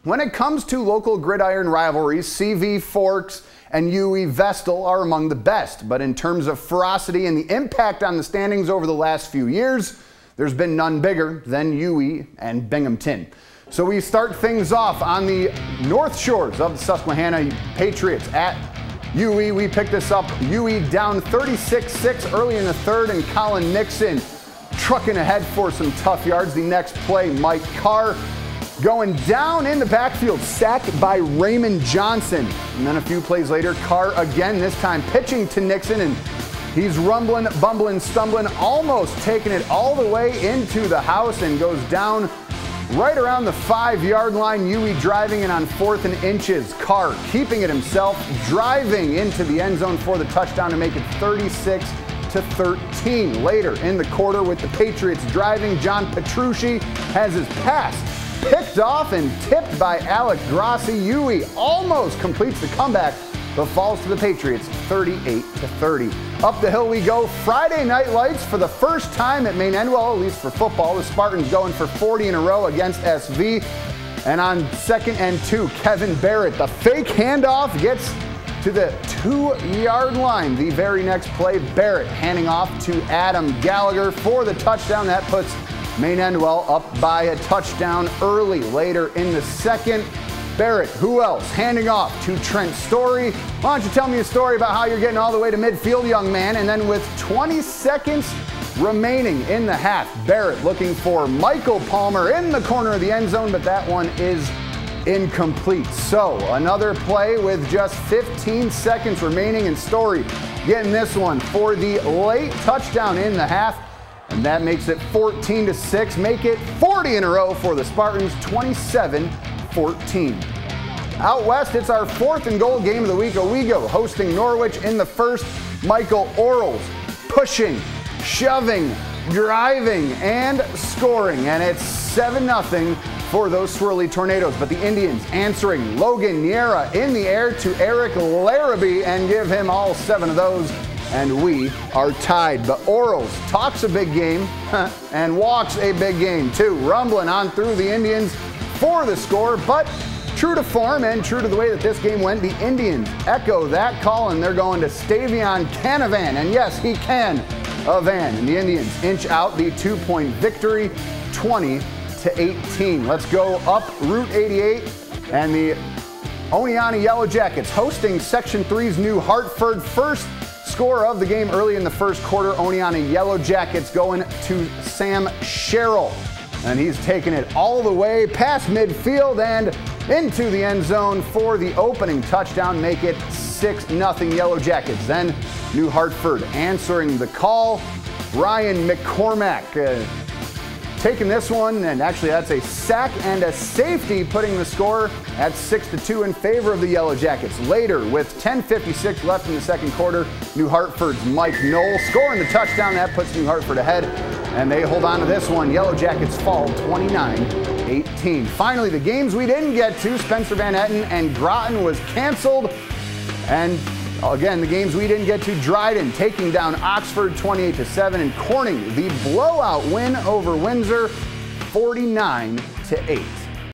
When it comes to local gridiron rivalries, CV Forks and UE Vestal are among the best. But in terms of ferocity and the impact on the standings over the last few years, there's been none bigger than UE and Binghamton. So we start things off on the north shores of the Susquehanna Patriots at UE. We pick this up, UE down 36-6 early in the third, and Colin Nixon trucking ahead for some tough yards. The next play, Mike Carr going down in the backfield, sacked by Raymond Johnson. And then a few plays later, Carr again, this time pitching to Nixon, and he's rumbling, bumbling, stumbling, almost taking it all the way into the house, and goes down right around the 5-yard line. UE driving in on 4th and inches. Carr keeping it himself, driving into the end zone for the touchdown to make it 36-13. Later in the quarter, with the Patriots driving, John Petrucci has his pass picked off and tipped by Alec Grossi. UE almost completes the comeback, but falls to the Patriots 38-30. Up the hill we go. Friday night lights for the first time at Maine Endwell, at least for football. The Spartans going for 40 in a row against SV. And on 2nd and 2, Kevin Barrett, the fake handoff, gets to the 2-yard line. The very next play, Barrett handing off to Adam Gallagher for the touchdown. That puts Maine Endwell up by a touchdown early. Later in the second, Barrett, who else? Handing off to Trent Story. Why don't you tell me a story about how you're getting all the way to midfield, young man? And then with 20 seconds remaining in the half, Barrett looking for Michael Palmer in the corner of the end zone, but that one is incomplete. So another play with just 15 seconds remaining, and Story getting this one for the late touchdown in the half. And that makes it 14-6, make it 40 in a row for the Spartans, 27-14. Out west, it's our 4th and goal game of the week. Owego hosting Norwich in the first. Michael Orles pushing, shoving, driving, and scoring. And it's 7-0 for those swirly Tornadoes. But the Indians answering. Logan Niera in the air to Eric Larrabee and give him all 7 of those. And we are tied. But Orles talks a big game and walks a big game too. Rumbling on through the Indians for the score, but true to form and true to the way that this game went, the Indians echo that call, and they're going to Stavion Canavan. And yes, he can a van. And the Indians inch out the 2-point victory, 20-18. Let's go up Route 88, and the Oneonta Yellow Jackets hosting Section 3's new Hartford. First score of the game early in the first quarter, Oneonta Yellow Jackets going to Sam Sherrill. And he's taking it all the way past midfield and into the end zone for the opening touchdown, make it 6-0 Yellow Jackets. Then New Hartford answering the call. Ryan McCormack taking this one, and actually that's a sack and a safety, putting the score at 6-2 in favor of the Yellow Jackets. Later, with 10:56 left in the second quarter, New Hartford's Mike Knoll scoring the touchdown. That puts New Hartford ahead, and they hold on to this one. Yellow Jackets fall 29-18. Finally, the games we didn't get to, Spencer Van Etten and Groton was canceled. And again, the games we didn't get to, Dryden taking down Oxford 28-7, and Corning the blowout win over Windsor 49-8.